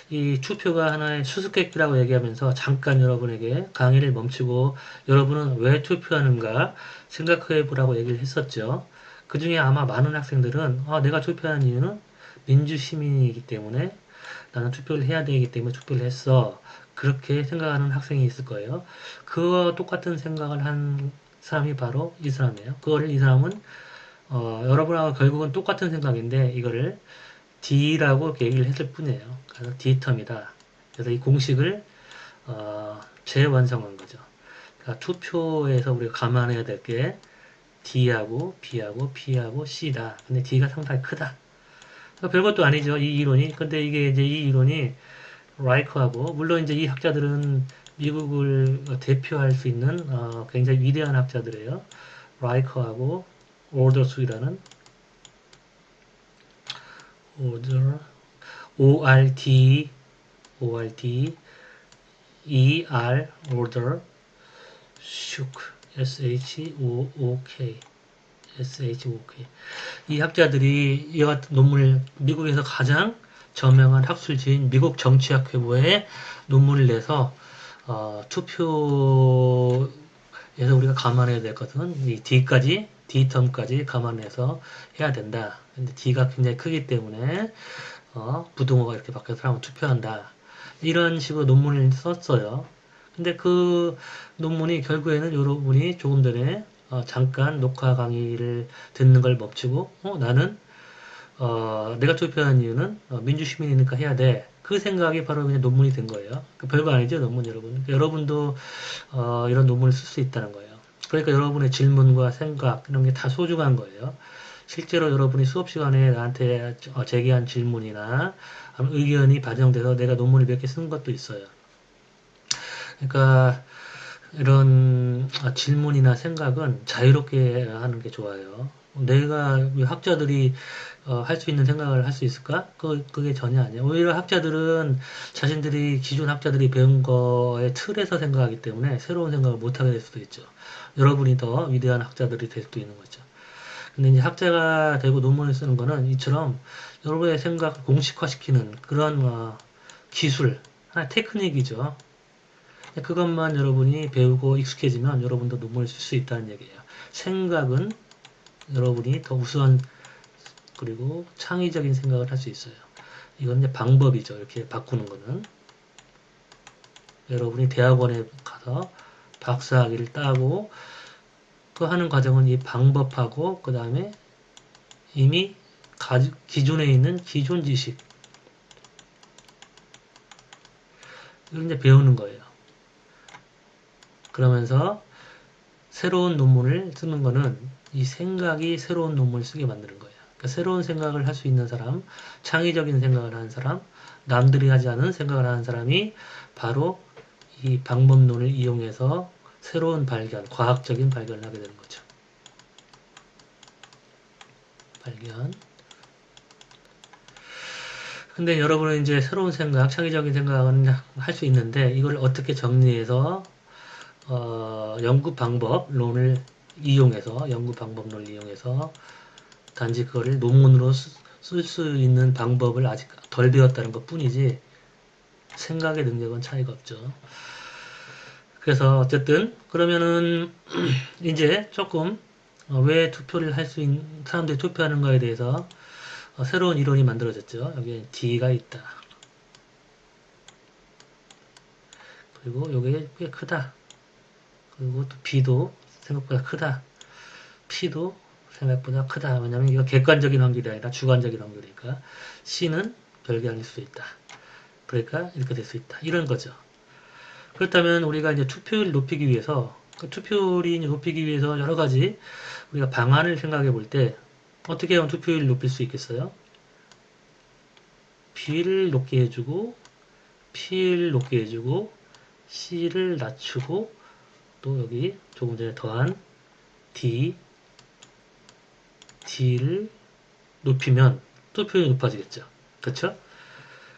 이 투표가 하나의 수수께끼라고 얘기하면서 잠깐 여러분에게 강의를 멈추고 여러분은 왜 투표하는가 생각해 보라고 얘기를 했었죠. 그 중에 아마 많은 학생들은 내가 투표하는 이유는 민주시민이기 때문에 나는 투표를 해야 되기 때문에 투표를 했어. 그렇게 생각하는 학생이 있을 거예요. 그와 똑같은 생각을 한 사람이 바로 이 사람이에요. 그거를 이 사람은 여러분하고 결국은 똑같은 생각인데 이거를 D라고 이렇게 얘기를 했을 뿐이에요. 그래서 D텀이다. 그래서 이 공식을 재완성한 거죠. 그러니까 투표에서 우리가 감안해야 될 게 D하고 B하고 P하고 C다. 근데 D가 상당히 크다. 그러니까 별것도 아니죠. 이 이론이. 근데 이게 이제 이 이론이 라이크하고 물론 이제 이 학자들은 미국을 대표할 수 있는 굉장히 위대한 학자들이에요. 라이크하고 올더스이라는 오더 ORT ORT ER order shook SHOOK SHOK 이 학자들이 이 같은 논문을 미국에서 가장 저명한 학술지인 미국 정치학회보에 논문을 내서 투표에서 우리가 감안해야 될 것은 이 D까지 D텀까지 감안해서 해야 된다. 근데 D가 굉장히 크기 때문에 부등호가 이렇게 바뀌어서 사람은 투표한다. 이런 식으로 논문을 썼어요. 근데 그 논문이 결국에는 여러분이 조금 전에 잠깐 녹화 강의를 듣는 걸 멈추고 나는 내가 투표한 이유는 민주시민이니까 해야 돼. 그 생각이 바로 그냥 논문이 된 거예요. 별거 아니죠, 논문 여러분. 그러니까 여러분도 이런 논문을 쓸 수 있다는 거예요. 그러니까 여러분의 질문과 생각 이런 게 다 소중한 거예요. 실제로 여러분이 수업 시간에 나한테 제기한 질문이나 의견이 반영돼서 내가 논문을 몇 개 쓴 것도 있어요. 그러니까 이런 질문이나 생각은 자유롭게 하는 게 좋아요. 내가 학자들이 할 수 있는 생각을 할 수 있을까? 그게 전혀 아니에요. 오히려 학자들은 자신들이 기존 학자들이 배운 거의 틀에서 생각하기 때문에 새로운 생각을 못하게 될 수도 있죠. 여러분이 더 위대한 학자들이 될 수도 있는 거죠. 근데 이제 학자가 되고 논문을 쓰는 거는 이처럼 여러분의 생각을 공식화시키는 그런 기술, 하나의 테크닉이죠. 그것만 여러분이 배우고 익숙해지면 여러분도 논문을 쓸 수 있다는 얘기예요. 생각은 여러분이 더 우수한 그리고 창의적인 생각을 할 수 있어요. 이건 이제 방법이죠. 이렇게 바꾸는 거는. 여러분이 대학원에 가서 박사학위를 따고 그 하는 과정은 이 방법하고 그 다음에 이미 기존에 있는 기존 지식 이걸 이제 배우는 거예요. 그러면서 새로운 논문을 쓰는 거는 이 생각이 새로운 논문을 쓰게 만드는 거예요. 그러니까 새로운 생각을 할 수 있는 사람, 창의적인 생각을 하는 사람, 남들이 하지 않은 생각을 하는 사람이 바로 이 방법론을 이용해서 새로운 발견, 과학적인 발견을 하게 되는 거죠. 발견. 근데 여러분은 이제 새로운 생각, 창의적인 생각은 할 수 있는데 이걸 어떻게 정리해서 연구 방법론을 이용해서 연구 방법론을 이용해서 단지 그거를 논문으로 쓸 수 있는 방법을 아직 덜 배웠다는 것 뿐이지 생각의 능력은 차이가 없죠. 그래서 어쨌든 그러면은 이제 조금 왜 투표를 할 수 있는 사람들이 투표하는 거에 대해서 새로운 이론이 만들어졌죠. 여기에 D가 있다. 그리고 요게 꽤 크다. 그리고 또 B도 생각보다 크다. P도 생각보다 크다. 왜냐면 이거 객관적인 확률이 아니라 주관적인 확률이니까 C는 별개일 수도 있다. 그러니까 이렇게 될 수 있다. 이런 거죠. 그렇다면 우리가 이제 투표율을 높이기 위해서 그 투표율이 높이기 위해서 여러 가지 우리가 방안을 생각해 볼 때 어떻게 하면 투표율을 높일 수 있겠어요? B를 높게 해주고 P를 높게 해주고 C를 낮추고 또 여기 조금 전에 더한 D를 높이면 투표율이 높아지겠죠. 그렇죠?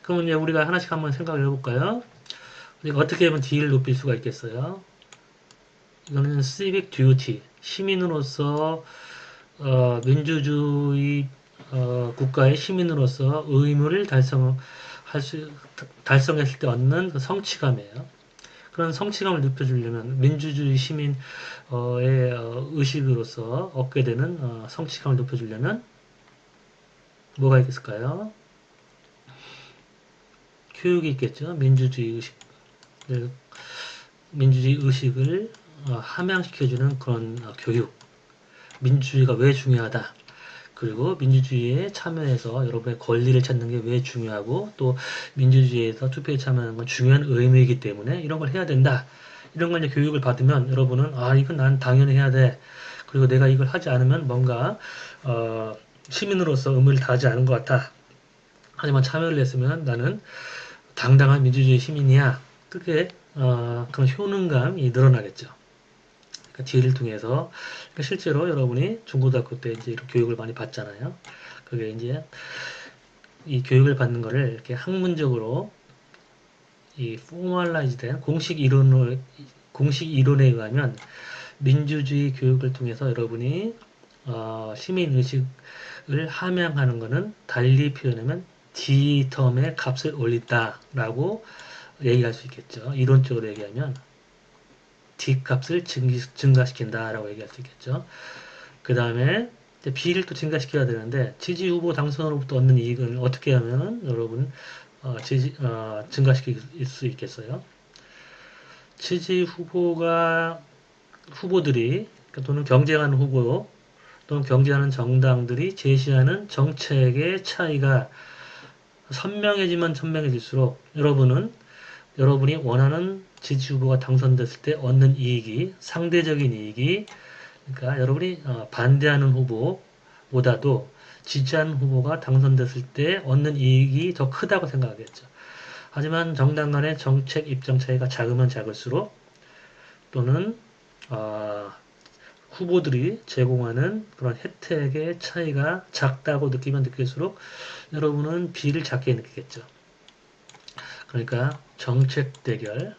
그럼 이제 우리가 하나씩 한번 생각을 해볼까요? 우리가 어떻게 하면 D를 높일 수가 있겠어요? 이거는 civic duty, 시민으로서 민주주의 국가의 시민으로서 의무를 달성했을 때 얻는 그 성취감이에요. 그런 성취감을 높여주려면 민주주의 시민의 의식으로서 얻게 되는 성취감을 높여주려면 뭐가 있을까요? 교육이 있겠죠. 민주주의 의식을 함양시켜주는 그런 교육. 민주주의가 왜 중요하다. 그리고 민주주의에 참여해서 여러분의 권리를 찾는 게 왜 중요하고 또 민주주의에서 투표에 참여하는 건 중요한 의무이기 때문에 이런 걸 해야 된다. 이런 걸 이제 교육을 받으면 여러분은 이건 난 당연히 해야 돼. 그리고 내가 이걸 하지 않으면 뭔가 시민으로서 의무를 다하지 않은 것 같아. 하지만 참여를 했으면 나는 당당한 민주주의 시민이야. 그게 그런 효능감이 늘어나겠죠. 그러니까 D를 통해서 그러니까 실제로 여러분이 중고등학교 때 이제 이런 교육을 많이 받잖아요. 그게 이제 이 교육을 받는 거를 이렇게 학문적으로 이 포멀라이즈된 공식 이론에 의하면 민주주의 교육을 통해서 여러분이 시민 의식을 함양하는 것은 달리 표현하면 D 텀의 값을 올린다라고 얘기할 수 있겠죠. 이론적으로 얘기하면 D 값을 증가시킨다라고 얘기할 수 있겠죠. 그 다음에 B를 또 증가시켜야 되는데 지지 후보 당선으로부터 얻는 이익을 어떻게 하면 여러분 증가시킬 수 있겠어요? 지지 후보들이 또는 경쟁하는 후보 또는 경쟁하는 정당들이 제시하는 정책의 차이가 선명해지면 선명해질수록 여러분이 원하는 지지 후보가 당선됐을 때 얻는 이익이 상대적인 이익이 그러니까 여러분이 반대하는 후보보다도 지지하는 후보가 당선됐을 때 얻는 이익이 더 크다고 생각하겠죠. 하지만 정당 간의 정책 입장 차이가 작으면 작을수록 또는 후보들이 제공하는 그런 혜택의 차이가 작다고 느끼면 느낄수록 여러분은 B를 작게 느끼겠죠. 그러니까 정책 대결인데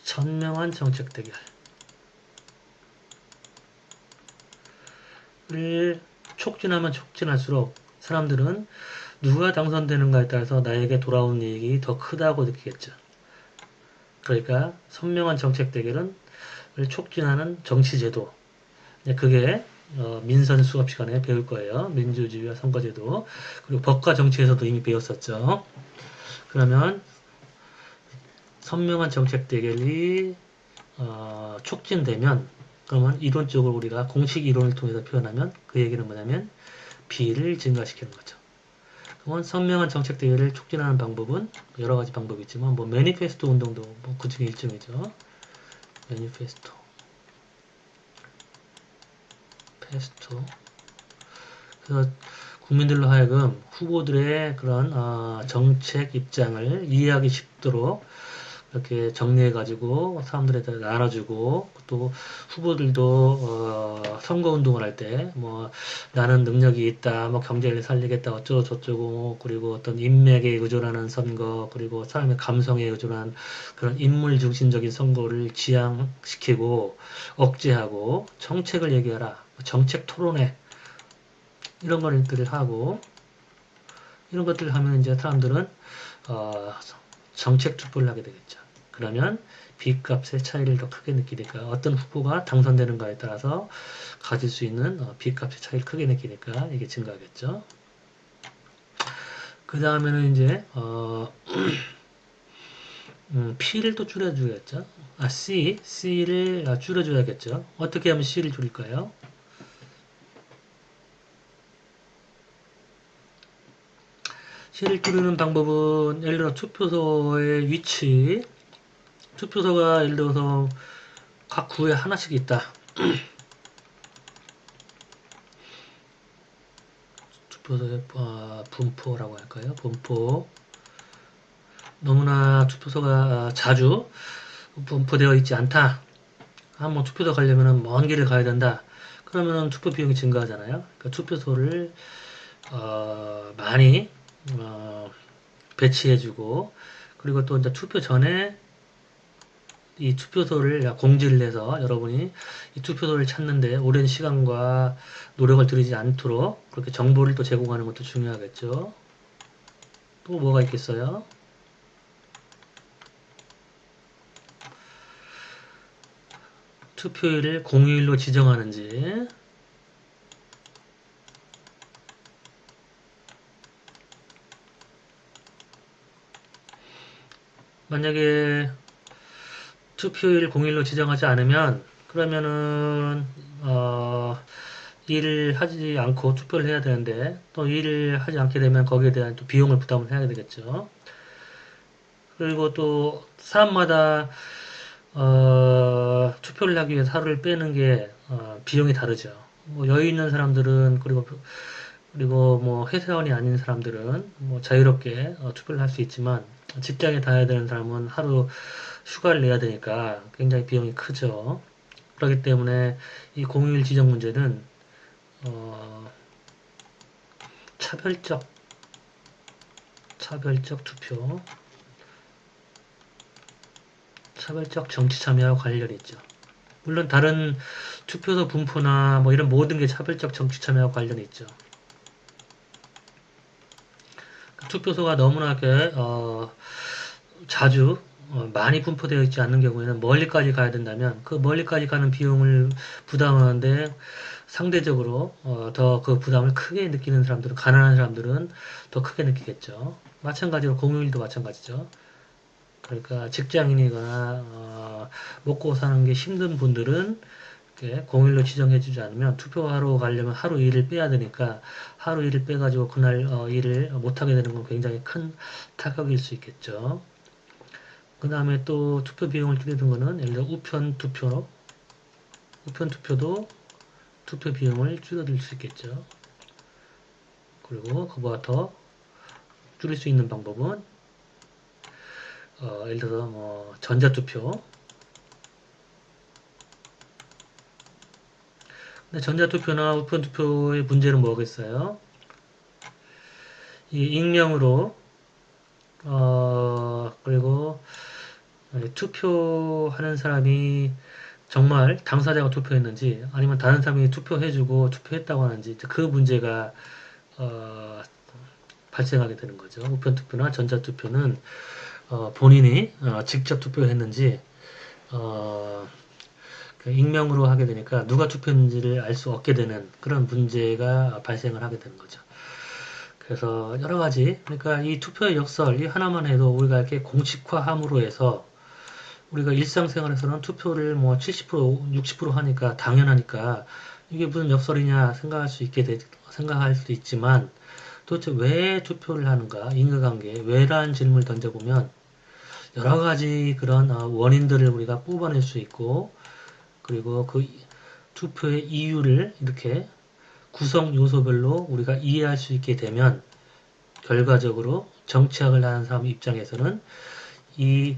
선명한 정책 대결을 촉진하면 촉진할수록 사람들은 누가 당선되는가에 따라서 나에게 돌아오는 이익이 더 크다고 느끼겠죠. 그러니까 선명한 정책 대결을 촉진하는 정치제도. 그게 민선 수업 시간에 배울 거예요. 민주주의와 선거제도. 그리고 법과 정치에서도 이미 배웠었죠. 그러면 선명한 정책 대결이 촉진되면 그러면 이론적으로 우리가 공식 이론을 통해서 표현하면 그 얘기는 뭐냐면 B를 증가시키는 거죠. 그건 선명한 정책 대결을 촉진하는 방법은 여러 가지 방법이 있지만 뭐 매니페스토 운동도 그 중에 일종이죠. 매니페스토. 그래서 국민들로 하여금 후보들의 그런 정책 입장을 이해하기 쉽도록 이렇게 정리해가지고 사람들에다 나눠주고 또 후보들도 선거운동을 할 때 뭐 나는 능력이 있다, 뭐 경제를 살리겠다 어쩌고 저쩌고 그리고 어떤 인맥에 의존하는 선거 그리고 사람의 감성에 의존한 그런 인물 중심적인 선거를 지향시키고 억제하고 정책을 얘기하라, 정책 토론회 이런 것들을 하고 이런 것들을 하면 이제 사람들은 정책 투표를 하게 되겠죠. 그러면 B값의 차이를 더 크게 느끼니까 어떤 후보가 당선되는가에 따라서 가질 수 있는 B값의 차이를 크게 느끼니까 이게 증가하겠죠. 그 다음에는 이제 P를 또 줄여주겠죠. C를 줄여줘야겠죠. 어떻게 하면 C를 줄일까요? C를 줄이는 방법은 예를 들어 투표소의 위치, 투표소가 예를 들어서 각 구에 하나씩 있다. 투표소의 분포라고 할까요? 분포. 너무나 투표소가 자주 분포되어 있지 않다. 한번 투표소 가려면 먼 길을 가야 된다. 그러면 투표 비용이 증가하잖아요. 그러니까 투표소를 많이 배치해주고 그리고 또 이제 투표 전에 이 투표소를 공지를 해서 여러분이 이 투표소를 찾는데 오랜 시간과 노력을 들이지 않도록 그렇게 정보를 또 제공하는 것도 중요하겠죠. 또 뭐가 있겠어요? 투표일을 공휴일로 지정하는지 만약에 투표일 공휴일로 지정하지 않으면 그러면은 일을 하지 않고 투표를 해야 되는데 또 일을 하지 않게 되면 거기에 대한 또 비용을 부담을 해야 되겠죠. 그리고 또 사람마다 투표를 하기 위해서 하루를 빼는 게 비용이 다르죠. 뭐 여유 있는 사람들은 그리고 뭐 회사원이 아닌 사람들은 뭐 자유롭게 투표를 할 수 있지만 직장에 다녀야 되는 사람은 하루 휴가를 내야 되니까 굉장히 비용이 크죠. 그렇기 때문에 이 공휴일 지정 문제는 어, 차별적 투표, 차별적 정치 참여와 관련이 있죠. 물론 다른 투표소 분포나 뭐 이런 모든 게 차별적 정치 참여와 관련이 있죠. 투표소가 너무나 이렇게 자주 많이 분포되어 있지 않는 경우에는 멀리까지 가야 된다면 그 멀리까지 가는 비용을 부담하는데 상대적으로 더 그 부담을 크게 느끼는 사람들은 가난한 사람들은 더 크게 느끼겠죠. 마찬가지로 공휴일도 마찬가지죠. 그러니까 직장인이거나 먹고 사는 게 힘든 분들은 이렇게 공휴일로 지정해주지 않으면 투표하러 가려면 하루 일을 빼야 되니까 하루 일을 빼가지고 그날 일을 못하게 되는 건 굉장히 큰 타격일 수 있겠죠. 그 다음에 또 투표 비용을 줄이는 거는 예를 들어 우편 투표도 투표 비용을 줄여들 수 있겠죠. 그리고 그보다 더 줄일 수 있는 방법은 예를 들어서 뭐 전자투표. 근데 전자투표나 우편투표의 문제는 뭐겠어요? 이 익명으로 그리고 투표하는 사람이 정말 당사자가 투표했는지 아니면 다른 사람이 투표해주고 투표했다고 하는지 그 문제가 발생하게 되는 거죠. 우편투표나 전자투표는 본인이 직접 투표했는지 그 익명으로 하게 되니까 누가 투표했는지를 알 수 없게 되는 그런 문제가 발생을 하게 되는 거죠. 그래서 여러 가지 그러니까 이 투표의 역설 이 하나만 해도 우리가 이렇게 공식화함으로 해서 우리가 일상생활에서는 투표를 뭐 70% 60% 하니까 당연하니까 이게 무슨 역설이냐 생각할 수도 있지만 도대체 왜 투표를 하는가 인과관계 왜라는 질문을 던져보면 여러 가지 그런 원인들을 우리가 뽑아낼 수 있고 그리고 그 투표의 이유를 이렇게 구성 요소별로 우리가 이해할 수 있게 되면 결과적으로 정치학을 하는 사람 입장에서는 이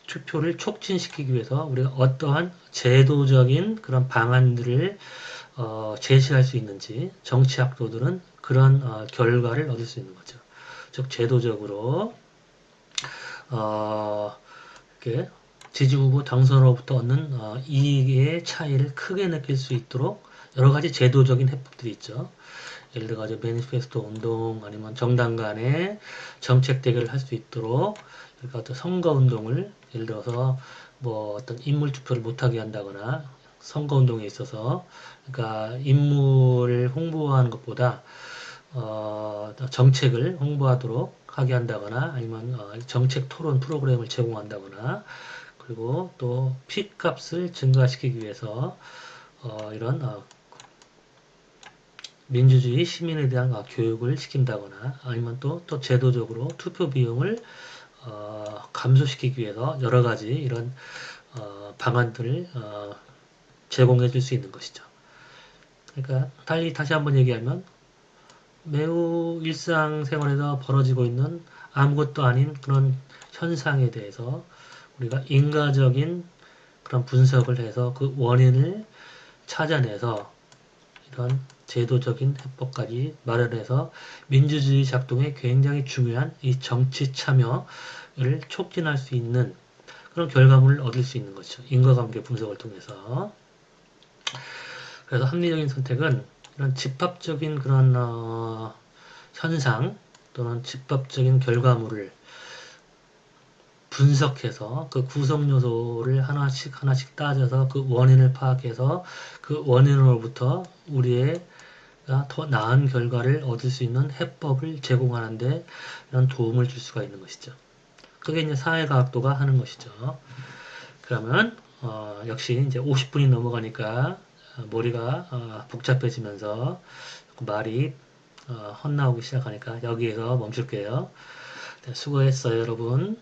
투표를 촉진시키기 위해서 우리가 어떠한 제도적인 그런 방안들을 제시할 수 있는지 정치학도들은 그런 결과를 얻을 수 있는 거죠. 즉 제도적으로 이렇게 지지 후보 당선으로부터 얻는 이익의 차이를 크게 느낄 수 있도록 여러 가지 제도적인 해법들이 있죠. 예를 들어 가지고 매니페스토 운동 아니면 정당 간의 정책 대결을 할 수 있도록 그러니까 어떤 선거 운동을 예를 들어서 뭐 어떤 인물 투표를 못하게 한다거나 선거 운동에 있어서 그러니까 인물을 홍보하는 것보다 정책을 홍보하도록 하게 한다거나 아니면 정책 토론 프로그램을 제공한다거나 그리고 또 핏값을 증가시키기 위해서 이런 민주주의 시민에 대한 교육을 시킨다거나 아니면 또 제도적으로 투표 비용을 감소시키기 위해서 여러 가지 이런 방안들을 제공해 줄 수 있는 것이죠. 그러니까 달리 다시 한번 얘기하면 매우 일상생활에서 벌어지고 있는 아무것도 아닌 그런 현상에 대해서 우리가 인과적인 그런 분석을 해서 그 원인을 찾아내서 이런 제도적인 해법까지 마련해서 민주주의 작동에 굉장히 중요한 이 정치 참여를 촉진할 수 있는 그런 결과물을 얻을 수 있는 거죠. 인과관계 분석을 통해서. 그래서 합리적인 선택은 이런 집합적인 그런 현상 또는 집합적인 결과물을 분석해서 그 구성 요소를 하나씩 하나씩 따져서 그 원인을 파악해서 그 원인으로부터 우리의 더 나은 결과를 얻을 수 있는 해법을 제공하는데 이런 도움을 줄 수가 있는 것이죠. 그게 이제 사회과학도가 하는 것이죠. 그러면 역시 이제 50분이 넘어가니까 머리가 복잡해지면서 말이 헛나오기 시작하니까 여기에서 멈출게요. 네, 수고했어요, 여러분.